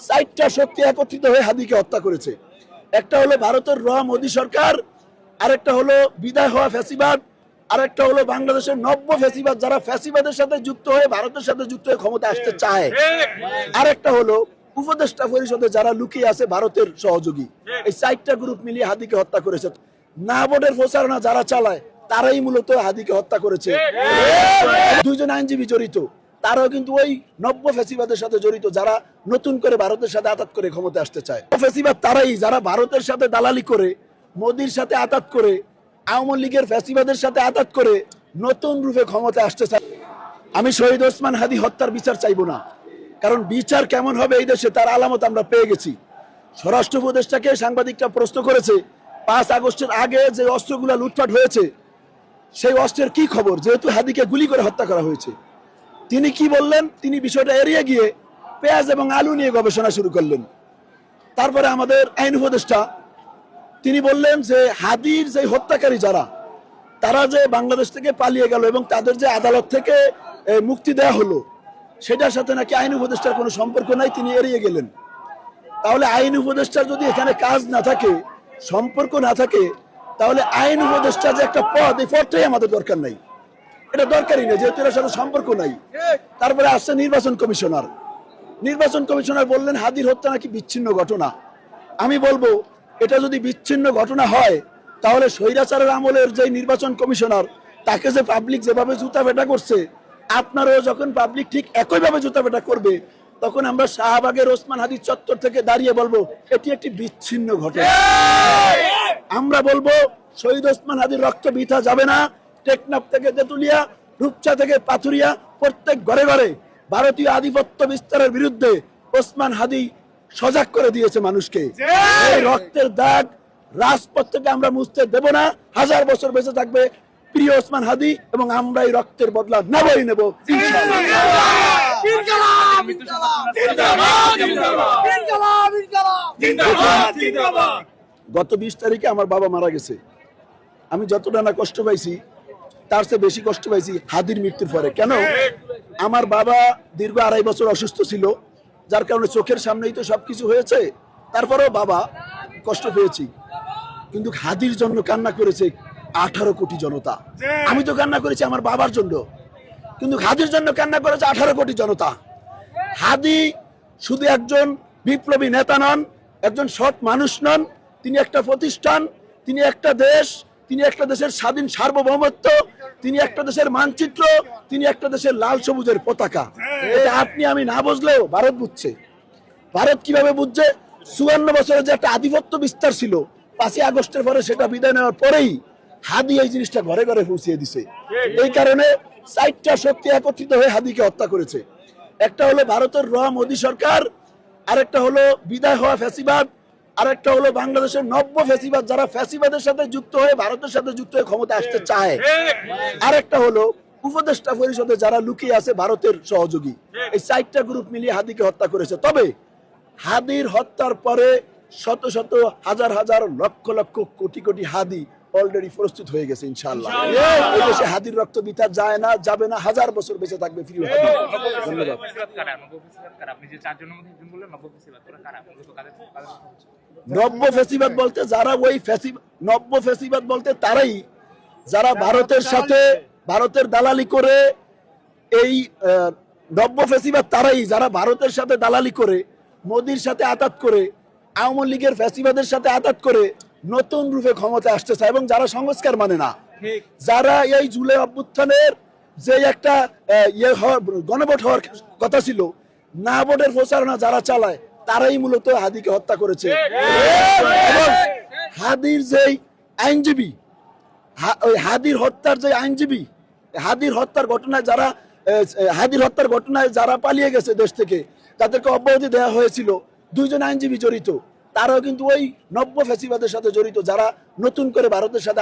চারটা শক্তি একত্রিত হয়ে হাদিকে হত্যা করেছে। একটা হলো ভারতের র মোদী সরকার, আরেকটা হলো বিদায় হওয়া ফ্যাসিবাদ, আরেকটা হলো বাংলাদেশের নব্য ফ্যাসিবাদ যারা ফ্যাসিবাদের সাথে যুক্ত হয়ে ভারতের সাথে যুক্ত হয়ে ক্ষমতা আসতে চায়, আরেকটা হলো উপদেষ্টা পরিষদে যারা লুকিয়ে আছে ভারতের সহযোগী। এই চারটা গ্রুপ মিলিয়ে হাদিকে হত্যা করেছে। না ভোটের প্রচারণা যারা চালায় তারাই মূলত হাদিকে হত্যা করেছে। দুইজন আইনজীবী জড়িত, তারাও কিন্তু ওই নব্য ফ্যাসিবাদের সাথে জড়িত যারা নতুন করে ভারতের সাথে আতাত করে ক্ষমতা আসতে চায়। ফ্যাসিবাদ তারাই যারা ভারতের সাথে দালালি করে, মোদির সাথে আতাত করে, আওয়ামী লীগের ফ্যাসিবাদের সাথে আতাত করে নতুন রূপে ক্ষমতা আসতে চায়। আমি শহীদ ওসমান হাদি হত্যার বিচার চাইবো না, কারণ বিচার কেমন হবে এই দেশে তার আলামত আমরা পেয়ে গেছি। স্বরাষ্ট্র উপদেষ্টাকে সাংবাদিকরা প্রশ্ন করেছে 5 আগস্টের আগে যে অস্ত্রগুলো লুটপাট হয়েছে সেই অস্ত্রের কি খবর, যেহেতু হাদিকে গুলি করে হত্যা করা হয়েছে। তিনি কি বললেন? তিনি বিষয়টা এড়িয়ে গিয়ে পেঁয়াজ এবং আলু নিয়ে গবেষণা শুরু করলেন। তারপরে আমাদের আইন উপদেষ্টা তিনি বললেন যে হাদির যে হত্যাকারী যারা, তারা যে বাংলাদেশ থেকে পালিয়ে গেল এবং তাদের যে আদালত থেকে মুক্তি দেওয়া হলো সেটার সাথে নাকি আইন উপদেষ্টার কোনো সম্পর্ক নাই, তিনি এড়িয়ে গেলেন। তাহলে আইন উপদেষ্টার যদি এখানে কাজ না থাকে, সম্পর্ক না থাকে, তাহলে আইন উপদেষ্টা যে একটা পদ, এই পদটাই আমাদের দরকার নাই, এটা দরকারই নেই, যেহেতু এর সাথে সম্পর্ক নাই। তারপরে আসছে নির্বাচন কমিশনার। নির্বাচন কমিশনার বললেন হাদির হত্যা নাকি বিচ্ছিন্ন ঘটনা। আমি বলবো এটা যদি বিচ্ছিন্ন ঘটনা হয় তাহলে স্বৈরাচারের আমলের যে নির্বাচন কমিশনার, তাকে যে পাবলিক যেভাবে জুতা পেটা করছে, আপনারাও যখন পাবলিক ঠিক একইভাবে জুতা পেটা করবে, তখন আমরা শাহবাগের ওসমান হাদি চত্বর থেকে দাঁড়িয়ে বলবো এটি একটি বিচ্ছিন্ন ঘটনা। আমরা বলবো শহীদ ওসমান হাদির রক্ত বৃথা যাবে না। টেকনাফ থেকে তেতুলিয়া, রূপসা থেকে পাথুরিয়া, প্রত্যেক ঘরে ঘরে ভারতীয় আধিপত্য বিস্তারের বিরুদ্ধে ওসমান হাদি সজাগ করে দিয়েছে মানুষকে। এই রক্তের দাগ রাজপথ থেকে আমরা মুছতে দেব না। 1000 বছর বেঁচে থাকবে প্রিয় ওসমান হাদি, এবং আমরা এই রক্তের বদলা নেবই নেব ইনশাআল্লাহ। গত 20 তারিখে আমার বাবা মারা গেছে। আমি যতটা না কষ্ট পাইছি তার চেয়ে বেশি কষ্ট পাইছি হাদির মৃত্যুর পরে। কেন? আমার বাবা দীর্ঘ 2.5 বছর অসুস্থ ছিল, যার কারণে চোখের সামনেই তো সবকিছু হয়েছে। তারপরেও বাবা কষ্ট পেয়েছি, কিন্তু হাদির জন্য কান্না করেছে 18 কোটি জনতা। আমি তো কান্না করেছি আমার বাবার জন্য, কিন্তু হাদির জন্য কান্না করেছে 18 কোটি জনতা। হাদি শুধু একজন বিপ্লবী নেতা নন, একজন সৎ মানুষ নন, তিনি একটা প্রতিষ্ঠান, তিনি একটা দেশ, তিনি একটা দেশের স্বাধীন সার্বভৌমত্ব, তিনি একটা দেশের মানচিত্র, তিনি একটা দেশের লাল সবুজের পতাকা। এটা আপনি আমি না বুঝলেও ভারত বুঝছে। ভারত কিভাবে বুঝছে? 54 বছরের যে একটা আধিপত্য বিস্তার ছিল, 5 আগস্টের পরে সেটা বিদায় নেওয়ার পরেই হাদি এই জিনিসটা ঘরে ঘরে পৌঁছিয়ে দিছে। এই কারণে 4টা শক্তি একত্রিত হয়ে হাদিকে হত্যা করেছে। একটা হলো ভারতের র মোদী সরকার, আরেকটা হলো বিদায় হওয়া ফ্যাসিবাদ, আরেকটা হলো বাংলাদেশের নব্য ফ্যাসিবাদ যারা ফ্যাসিবাদের সাথে যুক্ত হয়ে ভারতের সাথে যুক্ত হয়ে ক্ষমতা আসতে চায়, আরেকটা হলো উপদেষ্টা পরিষদে যারা লুকিয়ে আছে ভারতের সহযোগী। এই 4টা গ্রুপ মিলিয়ে হাদিকে হত্যা করেছে। তবে হাদির হত্যার পরে শত শত হাজার হাজার লক্ষ লক্ষ কোটি কোটি হাদি অলরেডি প্রস্তুত হয়ে গেছে ইনশাআল্লাহ। এই দেশে হাদির রক্ত বৃথা যায় না, যাবে না, 1000 বছর বেঁচে থাকবে প্রিয় হাদি। ধন্যবাদ। নব্য ফ্যাসিবাদ বলতে যারা ওই নব্য ফ্যাসিবাদ বলতে তারাই যারা ভারতের সাথে ভারতের দালালি করে, এই নব্য ফ্যাসিবাদ তারাই যারা ভারতের সাথে দালালি করে, মোদির সাথে আতাত করে, আওয়ামী লীগের ফ্যাসিবাদের সাথে আতাত করে নতুন রূপে ক্ষমতা আসতে চায়, এবং যারা সংস্কার মানে না, যারা এই জুলাই অভ্যুত্থানের যে একটা গণভোট হওয়ার কথা ছিল, না ভোটের প্রচারণা যারা চালায় তারাই মূলত হাদিকে হত্যা করেছে। এবং হাদির যেই আইনজীবী, ওই হাদির হত্যার যে আইনজীবী, হাদির হত্যার ঘটনায় যারা পালিয়ে গেছে দেশ থেকে, তাদেরকে অব্যাহতি দেওয়া হয়েছিল। 2 জন আইনজীবী জড়িত, তারাও কিন্তু ওই নব্য ফ্যাসিবাদের সাথে জড়িত যারা নতুন করে ভারতের সাথে